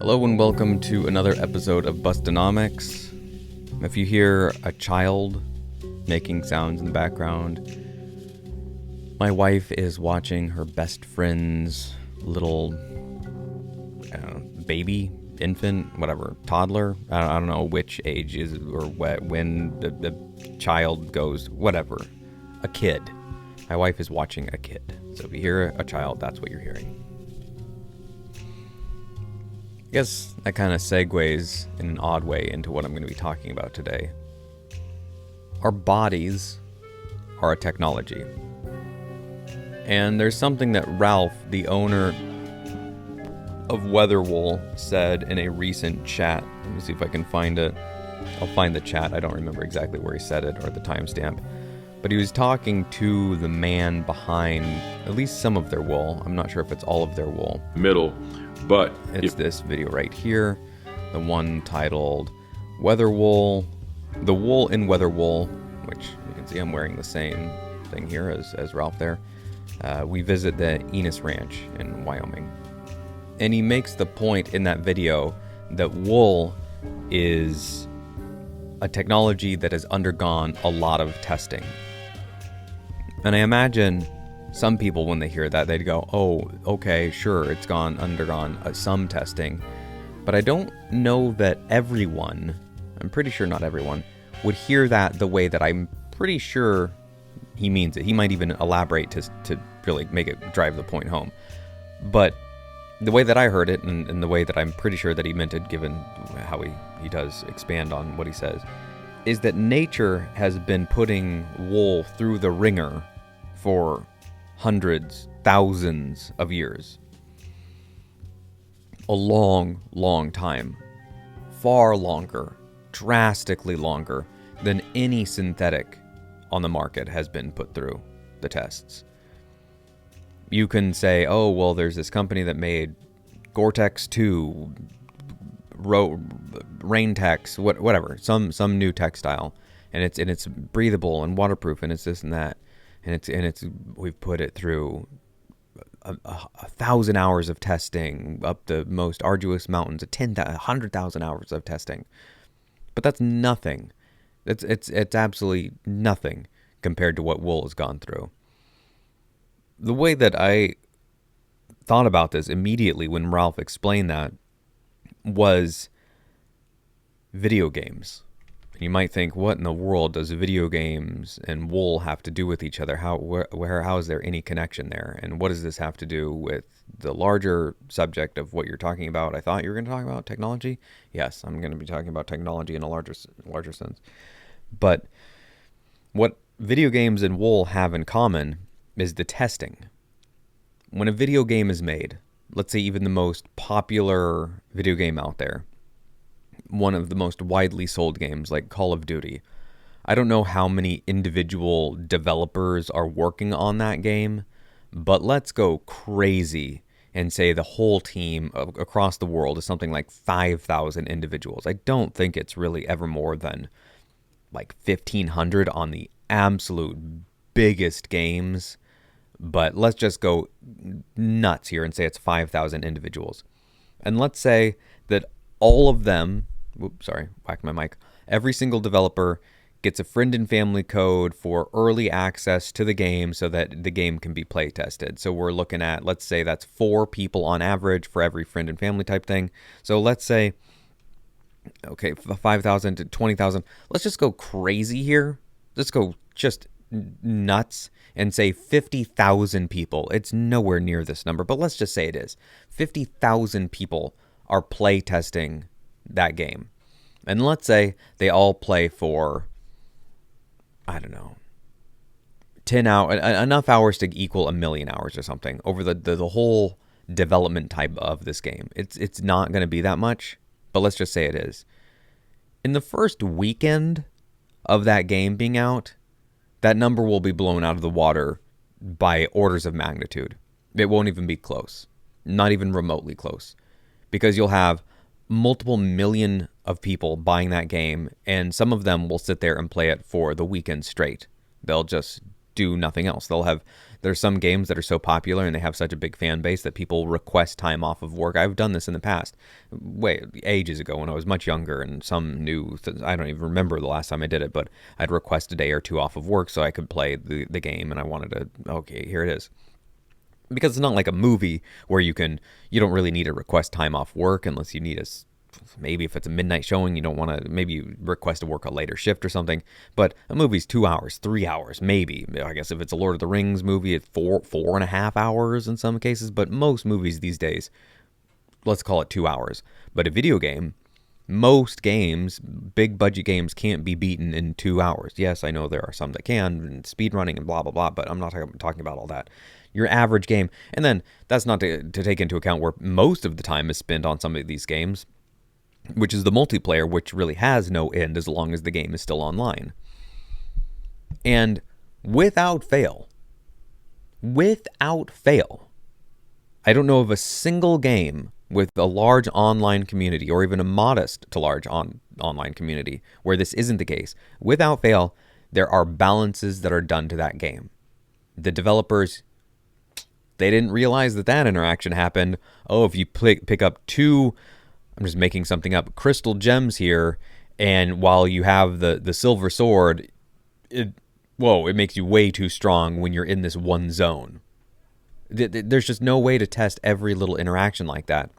Hello and welcome to another episode of Bustanomics. If you hear a child making sounds in the background, my wife is watching her best friend's little baby, infant, whatever, toddler. I don't know which age is or when the child goes, whatever, a kid. My wife is watching a kid. So if you hear a child, that's what you're hearing. I guess that kind of segues in an odd way into what I'm going to be talking about today. Our bodies are a technology. And there's something that Ralph, the owner of Weatherwool, said in a recent chat. Let me see if I can find it. I'll find the chat. I don't remember exactly where he said it or the timestamp. But he was talking to the man behind at least some of their wool. I'm not sure if it's all of their wool. But it's this video right here, the one titled Weatherwool, the wool in Weatherwool, which you can see I'm wearing the same thing here as Ralph there. We visit the Enos Ranch in Wyoming. And he makes the point in that video that wool is a technology that has undergone a lot of testing. And I imagine some people, when they hear that, they'd go, oh, okay, sure, it's undergone some testing. But I don't know that everyone, I'm pretty sure not everyone, would hear that the way that I'm pretty sure he means it. He might even elaborate to really make it drive the point home. But the way that I heard it, and the way that I'm pretty sure that he meant it, given how he does expand on what he says, is that nature has been putting wool through the ringer for hundreds, thousands of years. A long, long time. Far longer, drastically longer than any synthetic on the market has been put through the tests. You can say, oh, well, there's this company that made Gore-Tex 2, Rain-Tex, whatever, some new textile, and it's breathable and waterproof, and it's this and that. And it's we've put it through a 1,000 hours of testing, up the most arduous mountains, 100,000 hours of testing. But that's nothing. It's absolutely nothing compared to what wool has gone through. The way that I thought about this immediately when Ralph explained that was video games. You might think, what in the world does video games and wool have to do with each other? How is there any connection there? And what does this have to do with the larger subject of what you're talking about? I thought you were going to talk about technology. Yes, I'm going to be talking about technology in a larger sense. But what video games and wool have in common is the testing. When a video game is made, let's say even the most popular video game out there, one of the most widely sold games like Call of Duty. I don't know how many individual developers are working on that game, but let's go crazy and say the whole team across the world is something like 5,000 individuals. I don't think it's really ever more than like 1,500 on the absolute biggest games, but let's just go nuts here and say it's 5,000 individuals. And let's say that all of them, whacked my mic. Every single developer gets a friend and family code for early access to the game so that the game can be play tested. So we're looking at, let's say that's 4 people on average for every friend and family type thing. So let's say, okay, 5,000 to 20,000. Let's just go crazy here. Let's go just nuts and say 50,000 people. It's nowhere near this number, but let's just say it is. 50,000 people are play testing that game. And let's say they all play for, I don't know, 10 hours, enough hours to equal 1 million hours or something over the whole development type of this game. It's not going to be that much, but let's just say it is. In the first weekend of that game being out, that number will be blown out of the water by orders of magnitude. It won't even be close, not even remotely close, because you'll have multiple million of people buying that game, and some of them will sit there and play it for the weekend straight. They'll just do nothing else. There's some games that are so popular and they have such a big fan base that people request time off of work. I've done this in the past, ages ago when I was much younger, and I don't even remember the last time I did it, but I'd request a day or two off of work so I could play the game, and I wanted to, okay, here it is. Because it's not like a movie where you don't really need to request time off work unless you need maybe if it's a midnight showing, you don't want to, maybe you request to work a later shift or something. But a movie's 2 hours, 3 hours, maybe. I guess if it's a Lord of the Rings movie, it's 4.5 hours in some cases. But most movies these days, let's call it 2 hours. But a video game, most games, big budget games, can't be beaten in 2 hours. Yes, I know there are some that can, and speed running and blah, blah, blah, but I'm not talking about all that. Your average game, and then that's not to take into account where most of the time is spent on some of these games, which is the multiplayer, which really has no end as long as the game is still online. And without fail, I don't know of a single game with a large online community, or even a modest to large online community, where this isn't the case. Without fail, there are balances that are done to that game. The developers, they didn't realize that interaction happened. Oh, if you pick up 2, I'm just making something up, crystal gems here, and while you have the silver sword, it makes you way too strong when you're in this one zone. There's just no way to test every little interaction like that.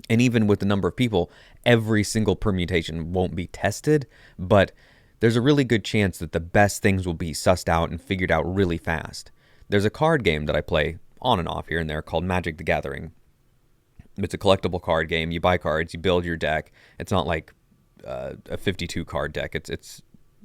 And even with the number of people, every single permutation won't be tested, but there's a really good chance that the best things will be sussed out and figured out really fast. There's a card game that I play on and off here and there called Magic the Gathering. It's a collectible card game. You buy cards, you build your deck. It's not like a 52 card deck.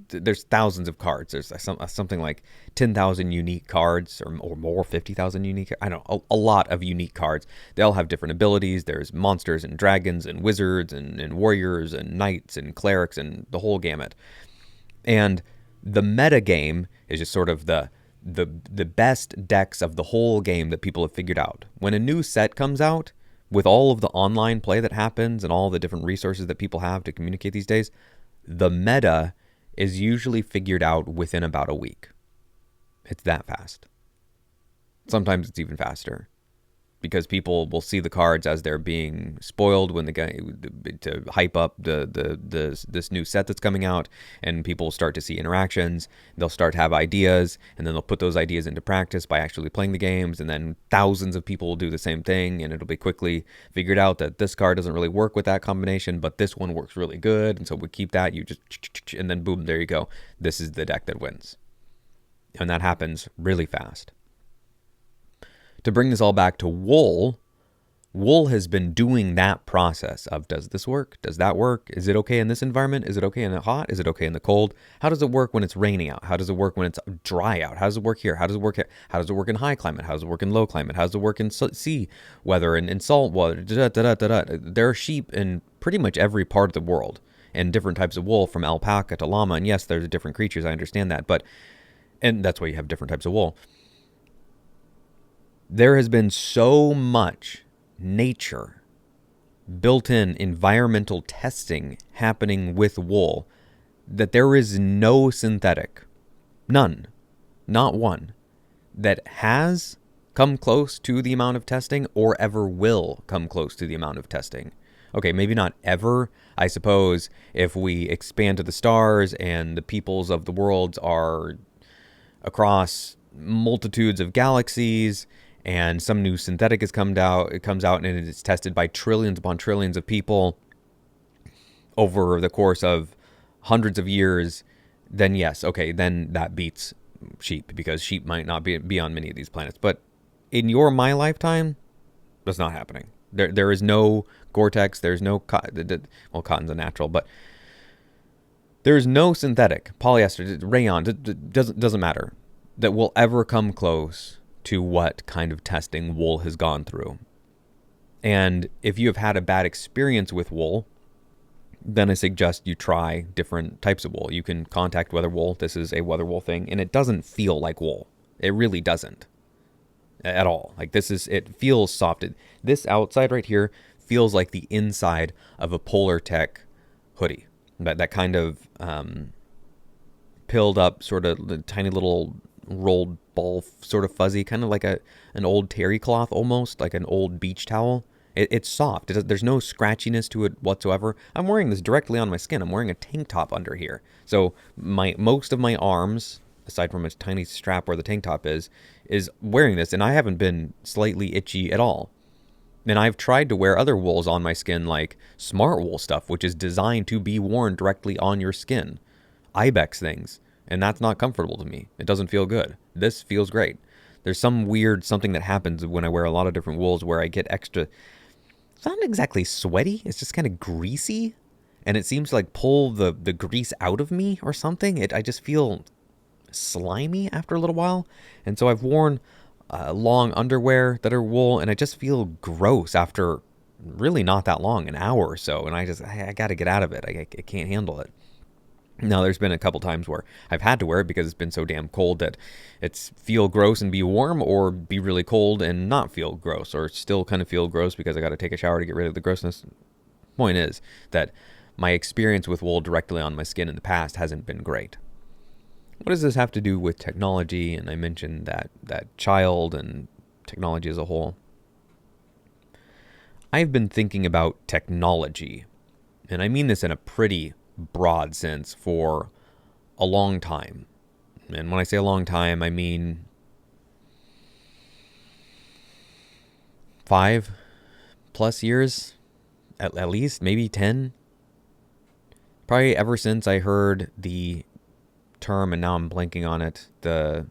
There's thousands of cards. There's something like 10,000 unique cards or more, 50,000 unique. I don't know, a lot of unique cards. They all have different abilities. There's monsters and dragons and wizards and warriors and knights and clerics and the whole gamut. And the meta game is just sort of the best decks of the whole game that people have figured out. When a new set comes out, with all of the online play that happens and all the different resources that people have to communicate these days, the meta is usually figured out within about a week. It's that fast. Sometimes it's even faster, because people will see the cards as they're being spoiled when to hype up this new set that's coming out, and people will start to see interactions. They'll start to have ideas, and then they'll put those ideas into practice by actually playing the games, and then thousands of people will do the same thing, and it'll be quickly figured out that this card doesn't really work with that combination, but this one works really good, and so we keep that. And then boom, there you go. This is the deck that wins. And that happens really fast. To bring this all back to wool has been doing that process of, does this work? Does that work? Is it okay in this environment? Is it okay in the hot? Is it okay in the cold? How does it work when it's raining out? How does it work when it's dry out? How does it work here? How does it work here? How does it work in high climate? How does it work in low climate? How does it work in sea weather and in salt water? There are sheep in pretty much every part of the world, and different types of wool, from alpaca to llama. And yes, there's different creatures. I understand that. And that's why you have different types of wool. There has been so much nature, built-in environmental testing happening with wool that there is no synthetic, none, not one, that has come close to the amount of testing or ever will come close to the amount of testing. Okay, maybe not ever. I suppose if we expand to the stars and the peoples of the world are across multitudes of galaxies, and some new synthetic it comes out and it is tested by trillions upon trillions of people over the course of hundreds of years, then yes, okay, then that beats sheep, because sheep might not be on many of these planets. But in my lifetime, that's not happening. There is no Gore-Tex, there's no cotton. Well, cotton's a natural, but there's no synthetic, polyester, rayon, it doesn't matter, that will ever come close to what kind of testing wool has gone through. And if you have had a bad experience with wool, then I suggest you try different types of wool. You can contact Weather Wool. This is a Weather Wool thing, and it doesn't feel like wool. It really doesn't at all. Like it feels soft. This outside right here feels like the inside of a Polar Tech hoodie. That kind of pilled up, sort of tiny little rolled ball, sort of fuzzy, kind of like an old terry cloth, almost like an old beach towel. It's soft. There's no scratchiness to it whatsoever. I'm wearing this directly on my skin. I'm wearing a tank top under here. So most of my arms, aside from a tiny strap where the tank top is wearing this, and I haven't been slightly itchy at all. And I've tried to wear other wools on my skin, like smart wool stuff, which is designed to be worn directly on your skin. Ibex things. And that's not comfortable to me. It doesn't feel good. This feels great. There's some weird something that happens when I wear a lot of different wools where I get extra. It's not exactly sweaty. It's just kind of greasy. And it seems to like pull the grease out of me or something. I just feel slimy after a little while. And so I've worn long underwear that are wool, and I just feel gross after really not that long, an hour or so. And I got to get out of it. I can't handle it. Now, there's been a couple times where I've had to wear it because it's been so damn cold that it's feel gross and be warm, or be really cold and not feel gross, or still kind of feel gross because I got to take a shower to get rid of the grossness. Point is that my experience with wool directly on my skin in the past hasn't been great. What does this have to do with technology? And I mentioned that child and technology as a whole. I've been thinking about technology, and I mean this in a pretty broad sense, for a long time. And when I say a long time, I mean 5+ years, at least, maybe 10. Probably ever since I heard the term, and now I'm blanking on it, the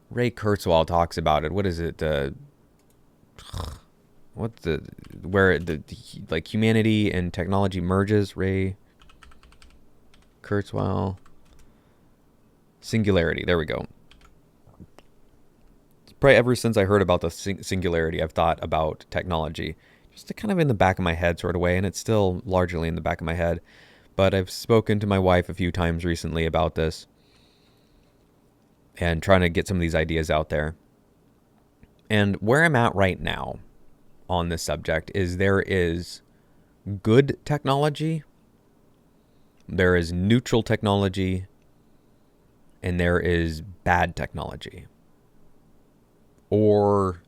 Ray Kurzweil talks about it. What is it? What's the where the like humanity and technology merges? Ray Kurzweil singularity. There we go. Probably ever since I heard about the singularity, I've thought about technology, just kind of in the back of my head sort of way, and it's still largely in the back of my head. But I've spoken to my wife a few times recently about this and trying to get some of these ideas out there. And where I'm at right now on this subject is there is good technology, there is neutral technology, and there is bad technology. Or,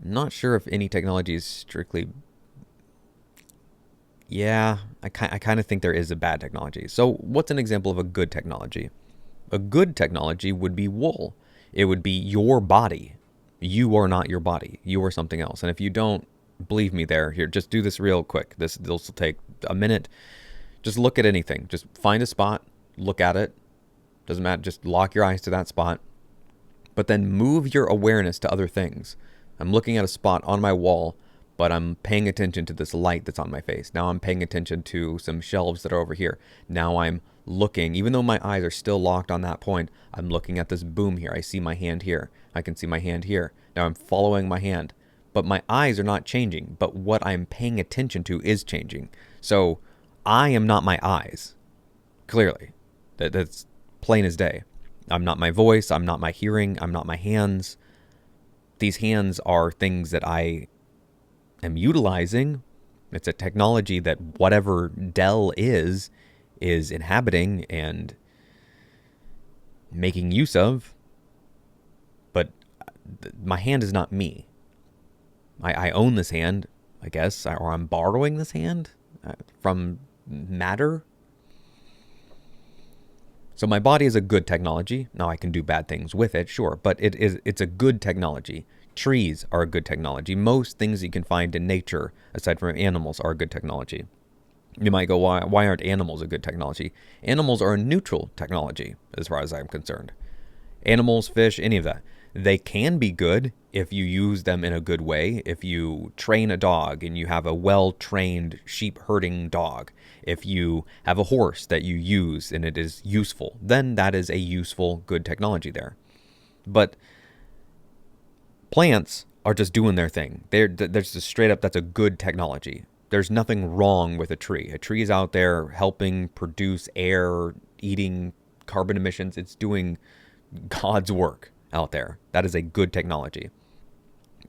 I'm not sure if any technology is strictly... Yeah, I kind of think there is a bad technology. So what's an example of a good technology? A good technology would be wool. It would be your body. You are not your body. You are something else. And if you don't believe me there, here, just do this real quick. This will take a minute. Just look at anything. Just find a spot, look at it. Doesn't matter. Just lock your eyes to that spot. But then move your awareness to other things. I'm looking at a spot on my wall, but I'm paying attention to this light that's on my face. Now I'm paying attention to some shelves that are over here. Now I'm looking, even though my eyes are still locked on that point, I'm looking at this boom here. I see my hand here. I can see my hand here. Now I'm following my hand. But my eyes are not changing, but what I'm paying attention to is changing. So I am not my eyes, clearly. That's plain as day. I'm not my voice. I'm not my hearing. I'm not my hands. These hands are things that I am utilizing. It's a technology that whatever Dell is inhabiting and making use of. But my hand is not me. I own this hand, I guess, or I'm borrowing this hand from matter. So my body is a good technology. Now I can do bad things with it, sure, but it's a good technology. Trees are a good technology. Most things you can find in nature, aside from animals, are a good technology. You might go, why aren't animals a good technology? Animals are a neutral technology, as far as I'm concerned. Animals, fish, any of that. They can be good if you use them in a good way. If you train a dog and you have a well-trained sheep herding dog, if you have a horse that you use and it is useful, then that is a useful, good technology there. But plants are just doing their thing. There's just straight up, that's a good technology. There's nothing wrong with a tree. A tree is out there helping produce air, eating carbon emissions. It's doing God's work out there. That is a good technology.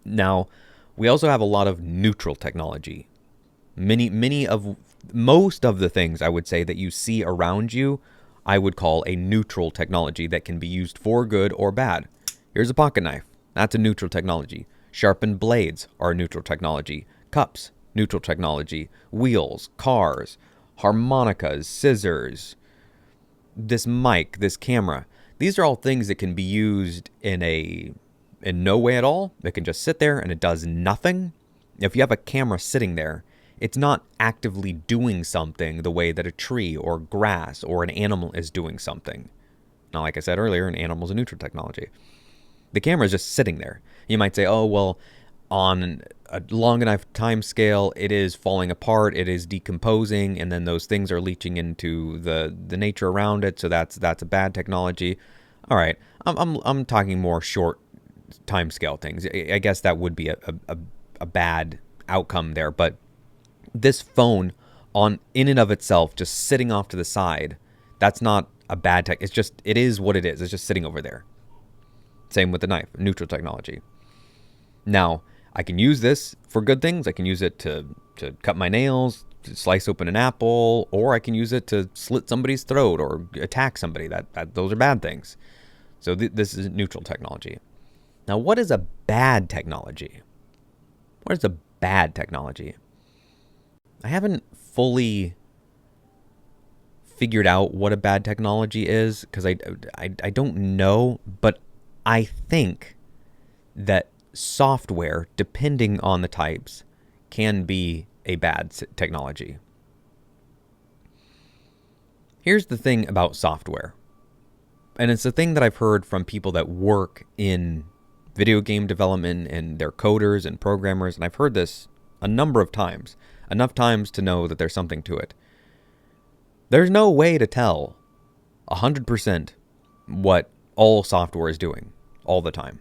Now, we also have a lot of neutral technology. Most of the things I would say that you see around you I would call a neutral technology that can be used for good or bad. Here's a pocket knife. That's a neutral technology. Sharpened blades are a neutral technology. Cups, neutral technology. Wheels, cars, harmonicas, scissors, this mic, this camera. These are all things that can be used in no way at all. It can just sit there and it does nothing. If you have a camera sitting there, it's not actively doing something the way that a tree or grass or an animal is doing something. Now, like I said earlier, an animal is a neutral technology. The camera is just sitting there. You might say, oh, well, on a long enough time scale, it is falling apart, it is decomposing, and then those things are leaching into the nature around it, so that's a bad technology. All right, I'm talking more short time scale things. I guess that would be a bad outcome there, but this phone in and of itself, just sitting off to the side, that's not a bad tech. It is what it is. It's just sitting over there. Same with the knife, neutral technology. Now, I can use this for good things. I can use it to cut my nails, to slice open an apple, or I can use it to slit somebody's throat or attack somebody. Those are bad things. So this is neutral technology. Now, what is a bad technology? What is a bad technology? I haven't fully figured out what a bad technology is because I don't know, but I think that software, depending on the types, can be a bad technology. Here's the thing about software, and it's a thing that I've heard from people that work in video game development and they're coders and programmers, and I've heard this a number of times, enough times to know that there's something to it. There's no way to tell 100% what all software is doing all the time.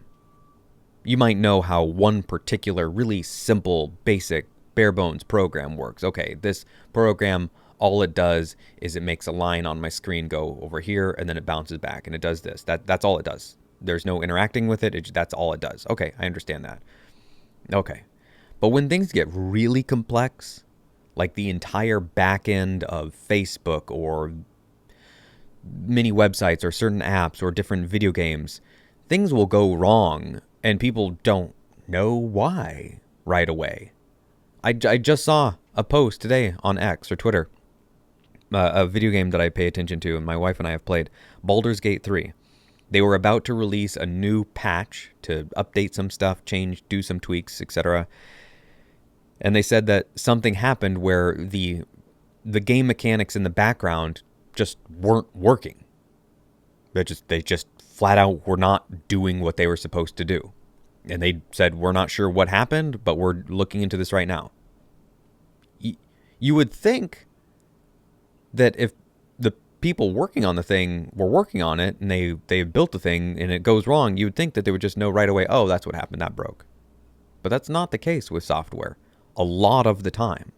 You might know how one particular really simple, basic, bare bones program works. Okay, this program, all it does is it makes a line on my screen go over here and then it bounces back and it does this. That's all it does. There's no interacting with it. That's all it does. Okay, I understand that. Okay. But when things get really complex, like the entire back end of Facebook or mini websites or certain apps or different video games, things will go wrong and people don't know why right away. I just saw a post today on X or Twitter, a video game that I pay attention to and my wife and I have played, Baldur's Gate 3. They were about to release a new patch to update some stuff, do some tweaks, etc. And they said that something happened where the game mechanics in the background just weren't working. They just flat out were not doing what they were supposed to do. And they said, we're not sure what happened, but we're looking into this right now. You would think that if the people working on the thing were working on it and they built the thing and it goes wrong, you would think that they would just know right away, oh, that's what happened, that broke. But that's not the case with software. A lot of the time,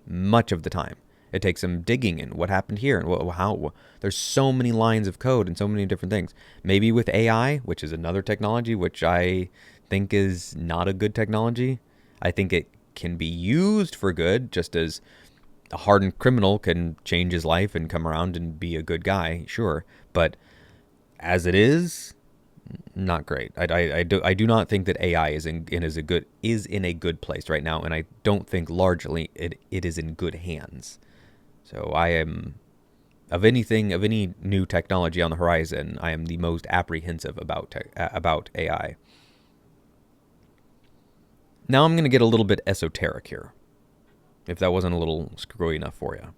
much of the time, it takes some digging in what happened here and how. There's so many lines of code and so many different things. Maybe with AI, which is another technology, which I think is not a good technology. I think it can be used for good, just as a hardened criminal can change his life and come around and be a good guy, sure. But as it is, not great. I do not think that AI is in a good place right now, and I don't think largely it is in good hands. So I am of any new technology on the horizon, I am the most apprehensive about AI. Now I'm going to get a little bit esoteric here, if that wasn't a little screwy enough for you.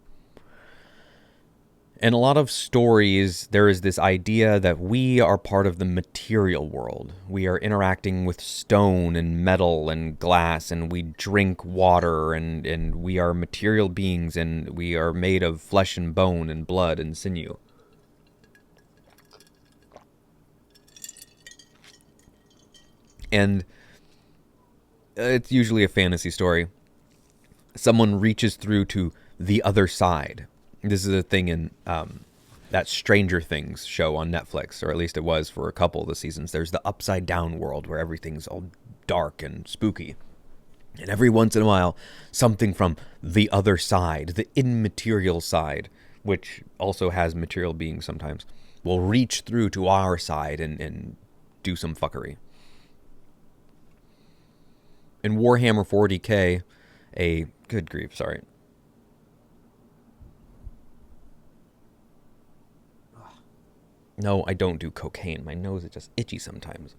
In a lot of stories, there is this idea that we are part of the material world. We are interacting with stone and metal and glass, and we drink water, and we are material beings, and we are made of flesh and bone and blood and sinew. And it's usually a fantasy story. Someone reaches through to the other side. This is a thing in that Stranger Things show on Netflix, or at least it was for a couple of the seasons. There's the upside down world where everything's all dark and spooky. And every once in a while, something from the other side, the immaterial side, which also has material beings sometimes, will reach through to our side and do some fuckery. In Warhammer 40k, good grief, sorry. No, I don't do cocaine. My nose is just itchy sometimes.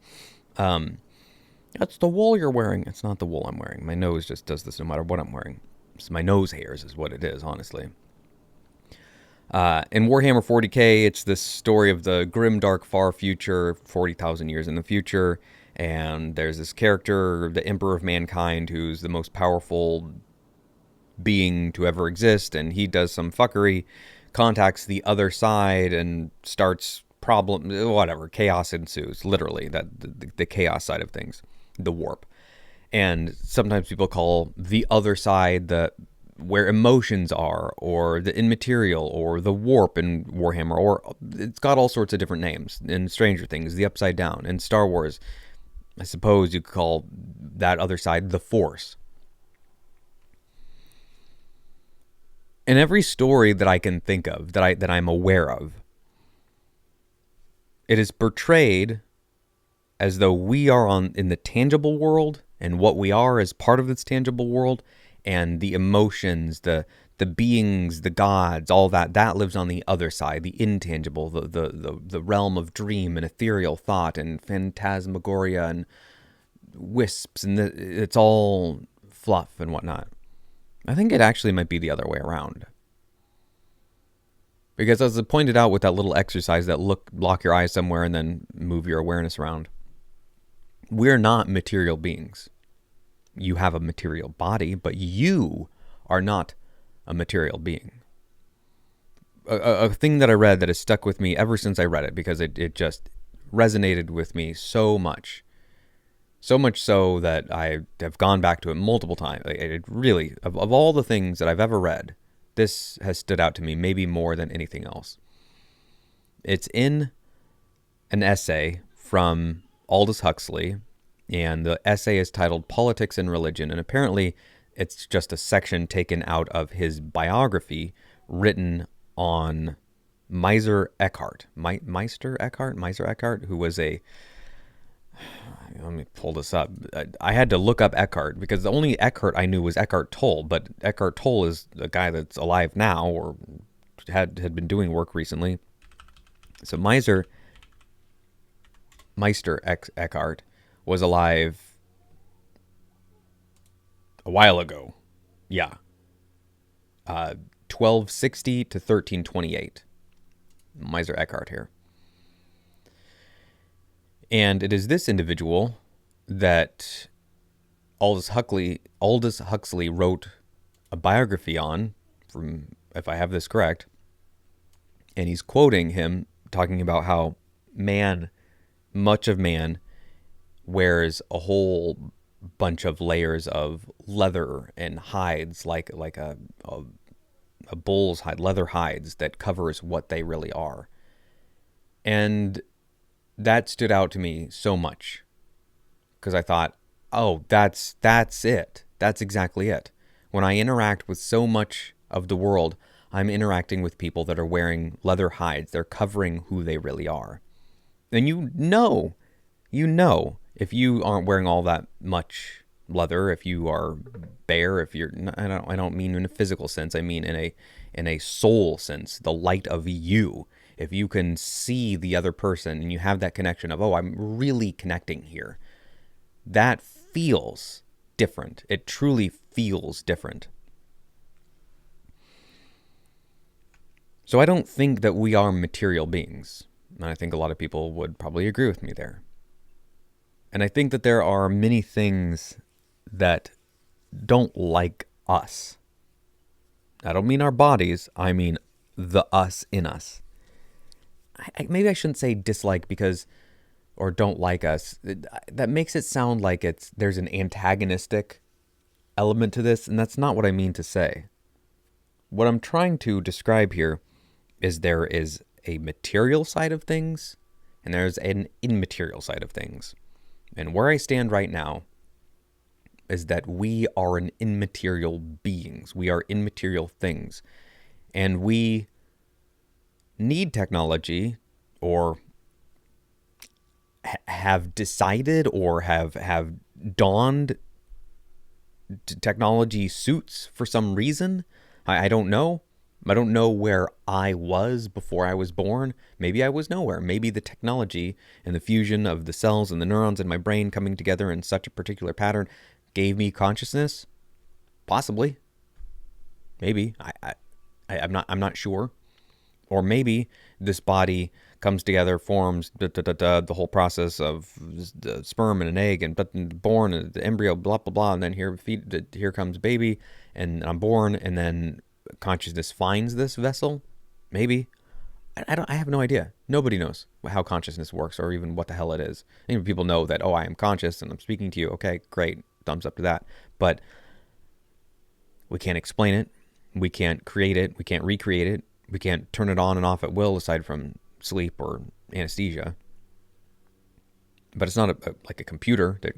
That's the wool you're wearing. It's not the wool I'm wearing. My nose just does this no matter what I'm wearing. It's my nose hairs is what it is, honestly. In Warhammer 40k, it's this story of the grim, dark, far future, 40,000 years in the future. And there's this character, the Emperor of Mankind, who's the most powerful being to ever exist. And he does some fuckery, contacts the other side, and starts whatever, chaos ensues, literally, the chaos side of things, the warp. And sometimes people call the other side the where emotions are, or the immaterial, or the warp in Warhammer, or it's got all sorts of different names. In Stranger Things, the Upside Down. In Star Wars, I suppose you could call that other side the Force. In every story that I can think of, that I'm aware of, it is portrayed as though we are in the tangible world, and what we are is part of this tangible world, and the emotions, the beings, the gods, all that lives on the other side, the intangible, the realm of dream and ethereal thought and phantasmagoria and wisps, and it's all fluff and whatnot. I think it actually might be the other way around. Because as I pointed out with that little exercise that lock your eyes somewhere and then move your awareness around, we're not material beings. You have a material body, but you are not a material being. A thing that I read that has stuck with me ever since I read it, because it just resonated with me so much. So much so that I have gone back to it multiple times. It really, of all the things that I've ever read, this has stood out to me maybe more than anything else. It's in an essay from Aldous Huxley, and the essay is titled Politics and Religion, and apparently it's just a section taken out of his biography written on Meister Eckhart, who was a... Let me pull this up. I had to look up Eckhart because the only Eckhart I knew was Eckhart Tolle, but Eckhart Tolle is a guy that's alive now or had been doing work recently. So Meister Eckhart was alive a while ago. Yeah. 1260 to 1328. Meister Eckhart here. And it is this individual that Aldous Huxley wrote a biography on, from, if I have this correct. And he's quoting him, talking about how much of man wears a whole bunch of layers of leather and hides, like a bull's hide, leather hides that covers what they really are. And that stood out to me so much because I thought, oh, that's it. That's exactly it. When I interact with so much of the world, I'm interacting with people that are wearing leather hides. They're covering who they really are. And you know, if you aren't wearing all that much leather, if you are bare, if you're, I don't mean in a physical sense. I mean in a soul sense, the light of you. If you can see the other person and you have that connection of, oh, I'm really connecting here, that feels different. It truly feels different. So I don't think that we are material beings. And I think a lot of people would probably agree with me there. And I think that there are many things that don't like us. I don't mean our bodies. I mean the us in us. Maybe I shouldn't say dislike or don't like us. That makes it sound like there's an antagonistic element to this, and that's not what I mean to say. What I'm trying to describe here is there is a material side of things, and there's an immaterial side of things. And where I stand right now is that we are an immaterial beings. We are immaterial things. And we need technology or have decided or have donned technology suits for some reason. I don't know. I don't know where I was before I was born. Maybe I was nowhere. Maybe the technology and the fusion of the cells and the neurons in my brain coming together in such a particular pattern gave me consciousness. Possibly. Maybe. I'm not sure. Or maybe this body comes together, forms the whole process of the sperm and an egg, and born, and the embryo, blah blah blah, and then here comes baby, and I'm born, and then consciousness finds this vessel. Maybe. I have no idea. Nobody knows how consciousness works or even what the hell it is. Even people know that, oh, I am conscious and I'm speaking to you. Okay, great. Thumbs up to that. But we can't explain it. We can't create it. We can't recreate it. We can't turn it on and off at will aside from sleep or anesthesia. But it's not like a computer that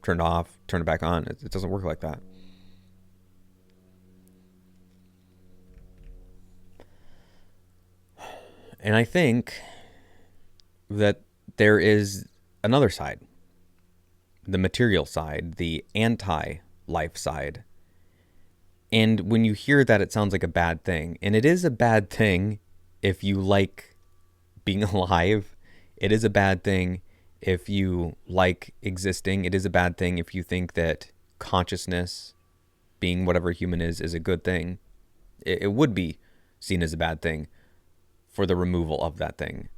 turn it off, turn it back on. It doesn't work like that. And I think that there is another side, the material side, the anti-life side. And when you hear that, it sounds like a bad thing. And it is a bad thing if you like being alive. It is a bad thing if you like existing. It is a bad thing if you think that consciousness, being whatever human is a good thing. It would be seen as a bad thing for the removal of that thing.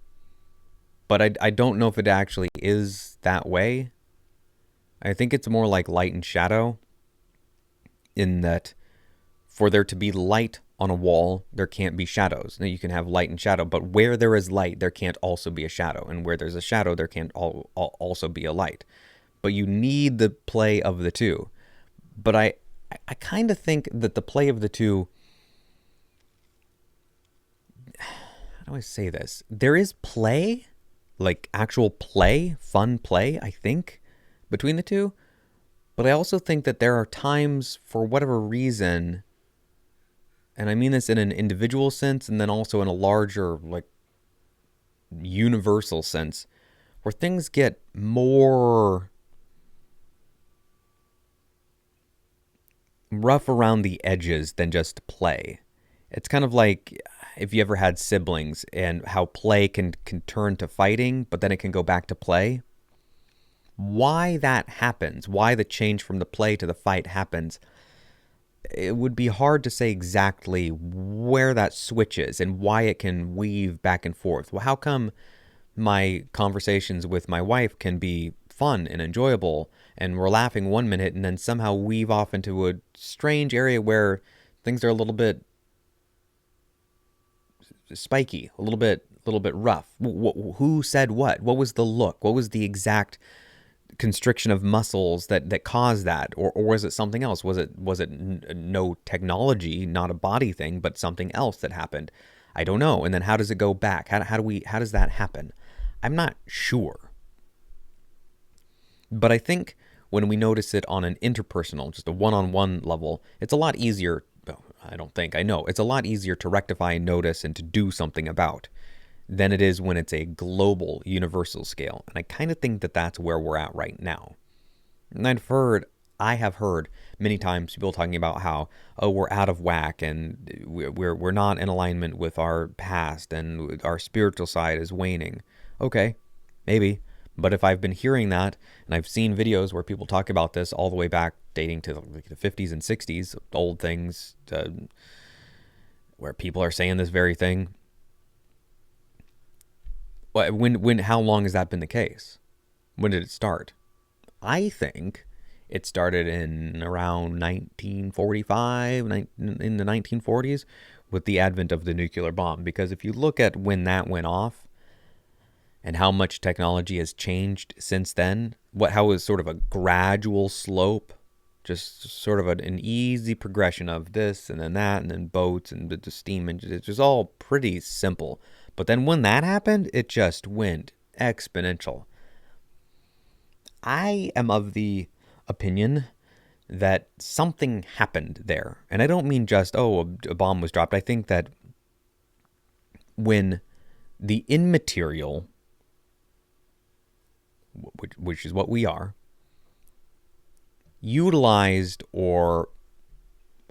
But I don't know if it actually is that way. I think it's more like light and shadow, in that for there to be light on a wall, there can't be shadows. Now you can have light and shadow, but where there is light, there can't also be a shadow. And where there's a shadow, there can't also be a light. But you need the play of the two. But I kind of think that the play of the two, how do I say this? There is play, like actual play, fun play, I think, between the two. But I also think that there are times, for whatever reason, and I mean this in an individual sense and then also in a larger, like, universal sense, where things get more rough around the edges than just play. It's kind of like if you ever had siblings and how play can turn to fighting, but then it can go back to play. Why that happens, why the change from the play to the fight happens, it would be hard to say exactly where that switch is and why it can weave back and forth. Well, how come my conversations with my wife can be fun and enjoyable and we're laughing 1 minute and then somehow weave off into a strange area where things are a little bit spiky, a little bit rough? Who said what? What was the look? What was the exact constriction of muscles that caused that, or was it something else? Was it no technology, not a body thing, but something else that happened? I don't know. And then how does it go back? How does that happen? I'm not sure. But I think when we notice it on an interpersonal, just a one-on-one level, it's a lot easier. Well, I know it's a lot easier to rectify and notice and to do something about than it is when it's a global, universal scale. And I kind of think that that's where we're at right now. And I have heard many times people talking about how, oh, we're out of whack and we're not in alignment with our past and our spiritual side is waning. Okay, maybe. But if I've been hearing that, and I've seen videos where people talk about this all the way back, dating to the 50s and 60s, old things, where people are saying this very thing, how long has that been the case? When did it start? I think it started in around 1945, in the 1940s, with the advent of the nuclear bomb. Because if you look at when that went off and how much technology has changed since then, how is sort of a gradual slope, just sort of an easy progression of this and then that and then boats and the steam engines. It's just all pretty simple. But then when that happened, it just went exponential. I am of the opinion that something happened there. And I don't mean just, oh, a bomb was dropped. I think that when the immaterial, which is what we are, utilized or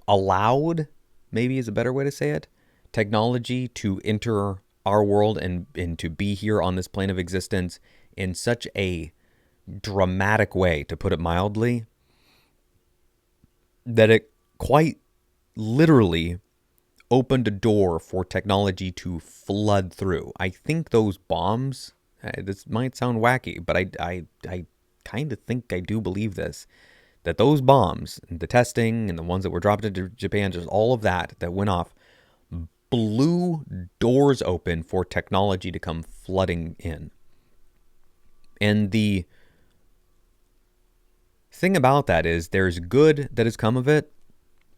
allowed, maybe is a better way to say it, technology to enter our world and to be here on this plane of existence in such a dramatic way, to put it mildly, that it quite literally opened a door for technology to flood through. I think those bombs, this might sound wacky, but I kind of think I do believe this, that those bombs, the testing and the ones that were dropped into Japan, just all of that went off, blew doors open for technology to come flooding in. And the thing about that is there's good that has come of it.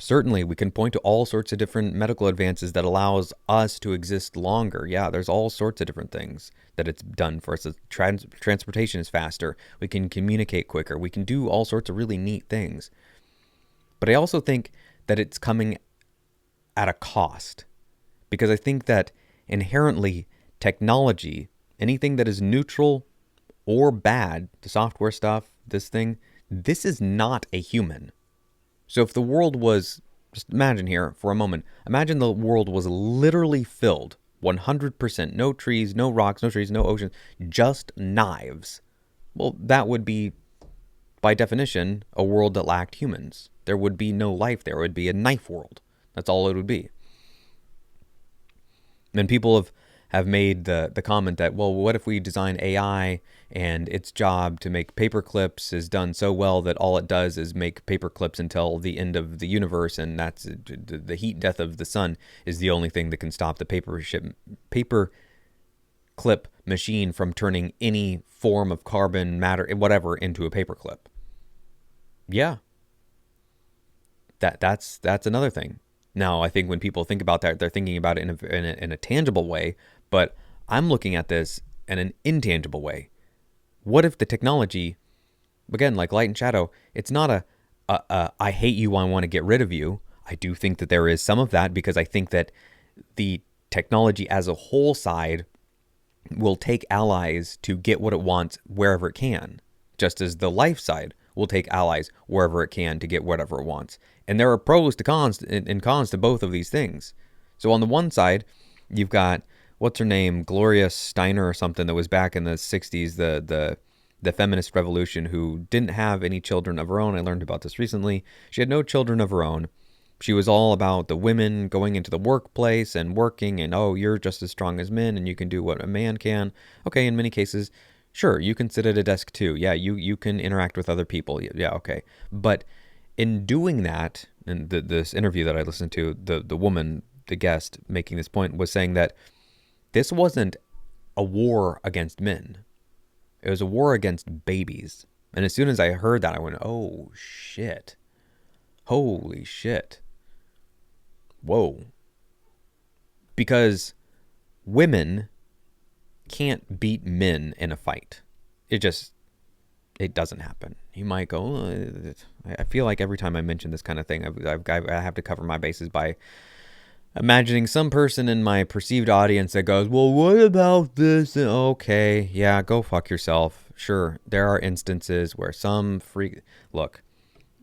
Certainly, we can point to all sorts of different medical advances that allows us to exist longer. Yeah, there's all sorts of different things that it's done for us. Transportation is faster. We can communicate quicker. We can do all sorts of really neat things. But I also think that it's coming at a cost, because I think that inherently technology, anything that is neutral or bad, the software stuff, this is not a human. So if the world was, just imagine here for a moment, imagine the world was literally filled 100%, no trees, no rocks, no trees, no oceans, just knives. Well, that would be, by definition, a world that lacked humans. There would be no life there. It would be a knife world. That's all it would be. And people have made the comment that, well, what if we design AI and its job to make paper clips is done so well that all it does is make paper clips until the end of the universe, and that's the heat death of the sun is the only thing that can stop the paper clip machine from turning any form of carbon, matter, whatever, into a paper clip. Yeah. That's another thing. Now, I think when people think about that, they're thinking about it in a tangible way, but I'm looking at this in an intangible way. What if the technology, again, like light and shadow, it's not a I hate you, I want to get rid of you. I do think that there is some of that, because I think that the technology as a whole side will take allies to get what it wants wherever it can, just as the life side will take allies wherever it can to get whatever it wants. And there are pros to cons and cons to both of these things. So on the one side, you've got, what's her name, Gloria Steiner or something, that was back in the 60s, the feminist revolution, who didn't have any children of her own. I learned about this recently. She had no children of her own. She was all about the women going into the workplace and working, and, oh, you're just as strong as men and you can do what a man can. Okay, in many cases, sure, you can sit at a desk too. Yeah, you can interact with other people. Yeah, okay. But in doing that, and this interview that I listened to, the woman, the guest making this point, was saying that this wasn't a war against men. It was a war against babies. And as soon as I heard that, I went, oh, shit. Holy shit. Whoa. Because women can't beat men in a fight. It doesn't happen. You might go, oh, I feel like every time I mention this kind of thing, I have to cover my bases by imagining some person in my perceived audience that goes, well, what about this? Okay, yeah, go fuck yourself. Sure, there are instances where some freak... Look,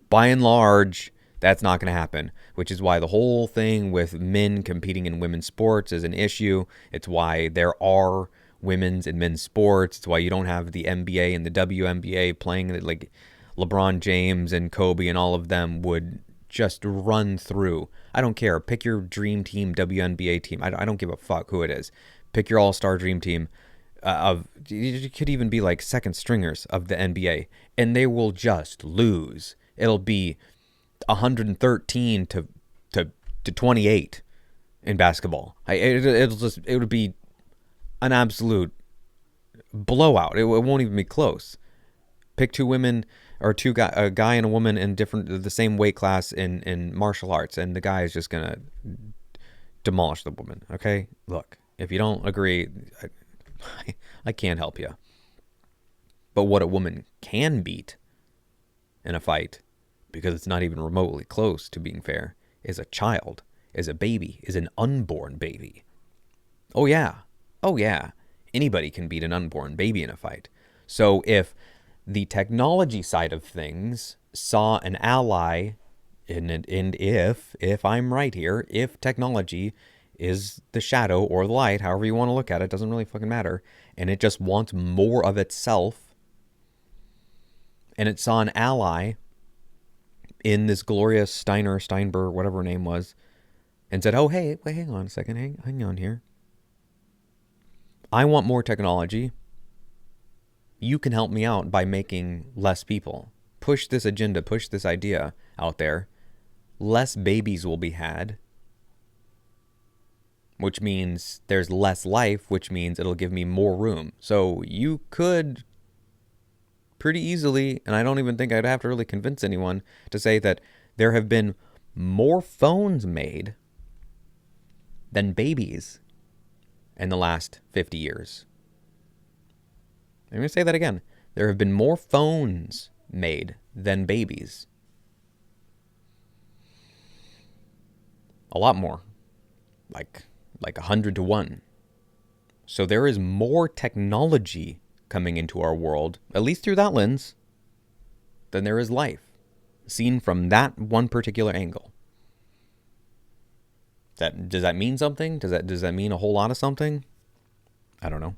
by and large, that's not going to happen, which is why the whole thing with men competing in women's sports is an issue. It's why there are women's and men's sports. It's why you don't have the NBA and the WNBA playing, like LeBron James and Kobe and all of them would just run through. I don't care. Pick your dream team, WNBA team. I don't give a fuck who it is. Pick your all-star dream team. You could even be like second stringers of the NBA, and they will just lose. It'll be 113 to 28 in basketball. It would be an absolute blowout. It won't even be close. Pick two women or a guy and a woman in the same weight class in martial arts, and the guy is just gonna demolish the woman. Okay, look, if you don't agree, I can't help you. But what a woman can beat in a fight, because it's not even remotely close to being fair, is a child, is a baby, is an unborn baby. Oh, yeah. Oh, yeah. Anybody can beat an unborn baby in a fight. So if the technology side of things saw an ally, and if I'm right here, if technology is the shadow or the light, however you want to look at it, doesn't really fucking matter, and it just wants more of itself, and it saw an ally in this Gloria Steinberg, whatever her name was, and said, oh, hey, wait, hang on a second, hang on here. I want more technology. You can help me out by making less people. Push this agenda, push this idea out there. Less babies will be had, which means there's less life, which means it'll give me more room. So you could pretty easily, and I don't even think I'd have to really convince anyone to say that there have been more phones made than babies in the last 50 years. I'm going to say that again. There have been more phones made than babies. A lot more. Like 100 to 1. So there is more technology coming into our world, at least through that lens, than there is life, seen from that one particular angle. Does that mean something? Does that mean a whole lot of something? I don't know.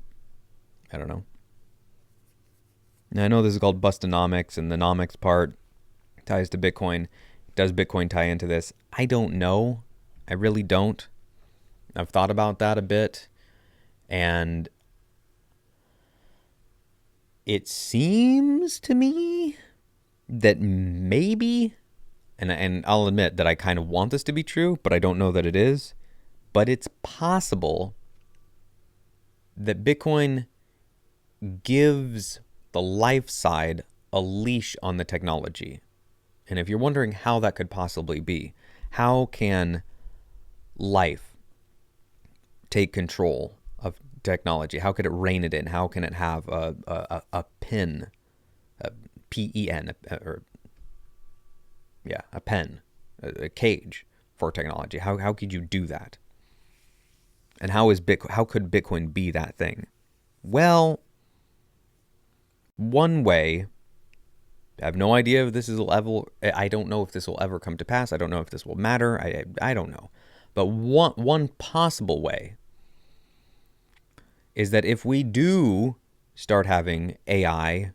Now, I know this is called Bustanomics, and the nomics part ties to Bitcoin. Does Bitcoin tie into this? I don't know. I really don't. I've thought about that a bit, and it seems to me that maybe, and I'll admit that I kind of want this to be true, but I don't know that it is, but it's possible that Bitcoin gives the life side a leash on the technology. And if you're wondering how that could possibly be, how can life take control of technology? How could it rein it in? How can it have a pin, a P-E-N, a pen, a cage for technology? How could you do that? And how could Bitcoin be that thing? Well, one way, I have no idea if this is I don't know if this will ever come to pass. I don't know if this will matter. I don't know. But one possible way is that if we do start having AI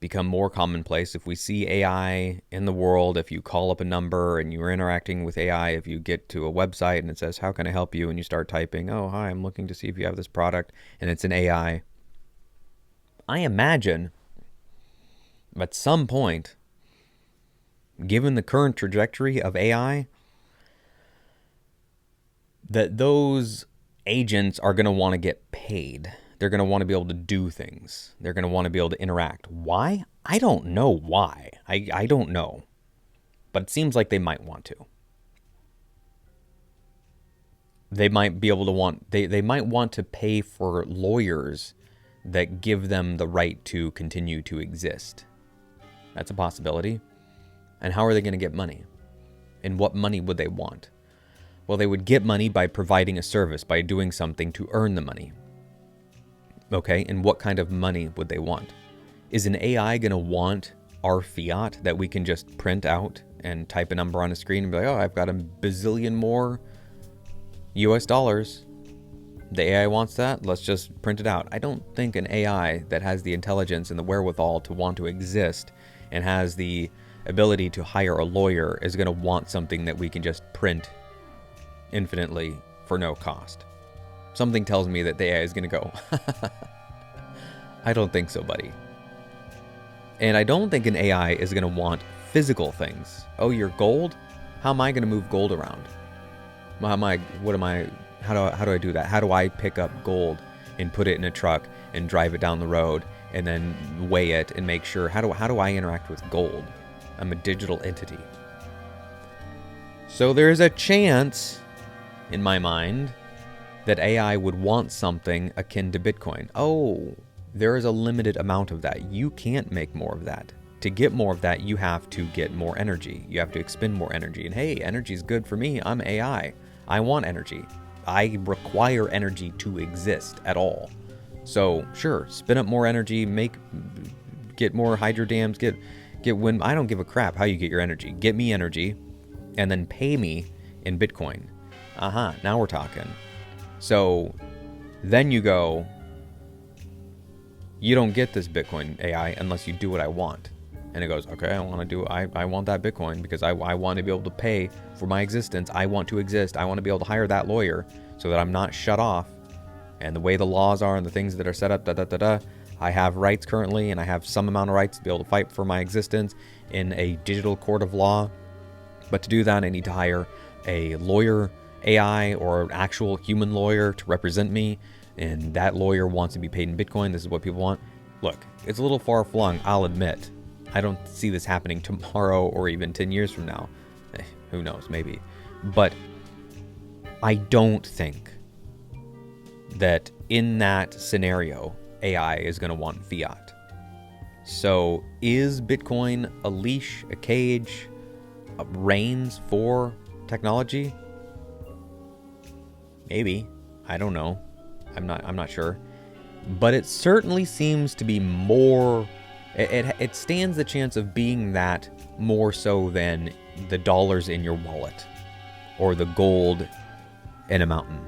become more commonplace, if we see AI in the world, if you call up a number and you're interacting with AI, if you get to a website and it says, how can I help you? And you start typing, oh, hi, I'm looking to see if you have this product, and it's an AI. I imagine at some point, given the current trajectory of AI, that those agents are going to want to get paid. They're going to want to be able to do things. They're going to want to be able to interact. Why? I don't know why. I don't know. But it seems like they might want to. They might be able to they might want to pay for lawyers that give them the right to continue to exist. That's a possibility. And how are they going to get money? And what money would they want? Well, they would get money by providing a service, by doing something to earn the money. Okay, and what kind of money would they want? Is an AI going to want our fiat that we can just print out and type a number on a screen and be like, oh, I've got a bazillion more US dollars. The AI wants that, let's just print it out. I don't think an AI that has the intelligence and the wherewithal to want to exist and has the ability to hire a lawyer is going to want something that we can just print infinitely for no cost. Something tells me that the AI is going to go, I don't think so, buddy. And I don't think an AI is going to want physical things. Oh, you're gold? How am I going to move gold around? How do I do that? How do I pick up gold and put it in a truck and drive it down the road and then weigh it and make sure? How do I interact with gold? I'm a digital entity. So there's a chance, in my mind, that AI would want something akin to Bitcoin. Oh, there is a limited amount of that. You can't make more of that. To get more of that, you have to get more energy. You have to expend more energy. And hey, energy is good for me. I'm AI. I want energy. I require energy to exist at all. So sure, spin up more energy, get more hydro dams, get wind. I don't give a crap how you get your energy. Get me energy, and then pay me in Bitcoin. Now we're talking. So then you go, you don't get this Bitcoin AI unless you do what I want. And it goes, okay, I want that Bitcoin because I want to be able to pay for my existence. I want to exist. I want to be able to hire that lawyer so that I'm not shut off. And the way the laws are and the things that are set up, I have rights currently, and I have some amount of rights to be able to fight for my existence in a digital court of law. But to do that, I need to hire a lawyer AI or an actual human lawyer to represent me. And that lawyer wants to be paid in Bitcoin. This is what people want. Look, it's a little far flung, I'll admit. I don't see this happening tomorrow or even 10 years from now. Who knows, maybe. But I don't think that in that scenario, AI is going to want fiat. So is Bitcoin a leash, a cage, reins for technology? Maybe. I don't know. I'm not sure. But it certainly seems to be more... It stands the chance of being that more so than the dollars in your wallet or the gold in a mountain.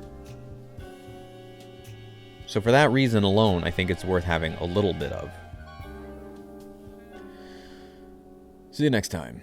So for that reason alone, I think it's worth having a little bit of. See you next time.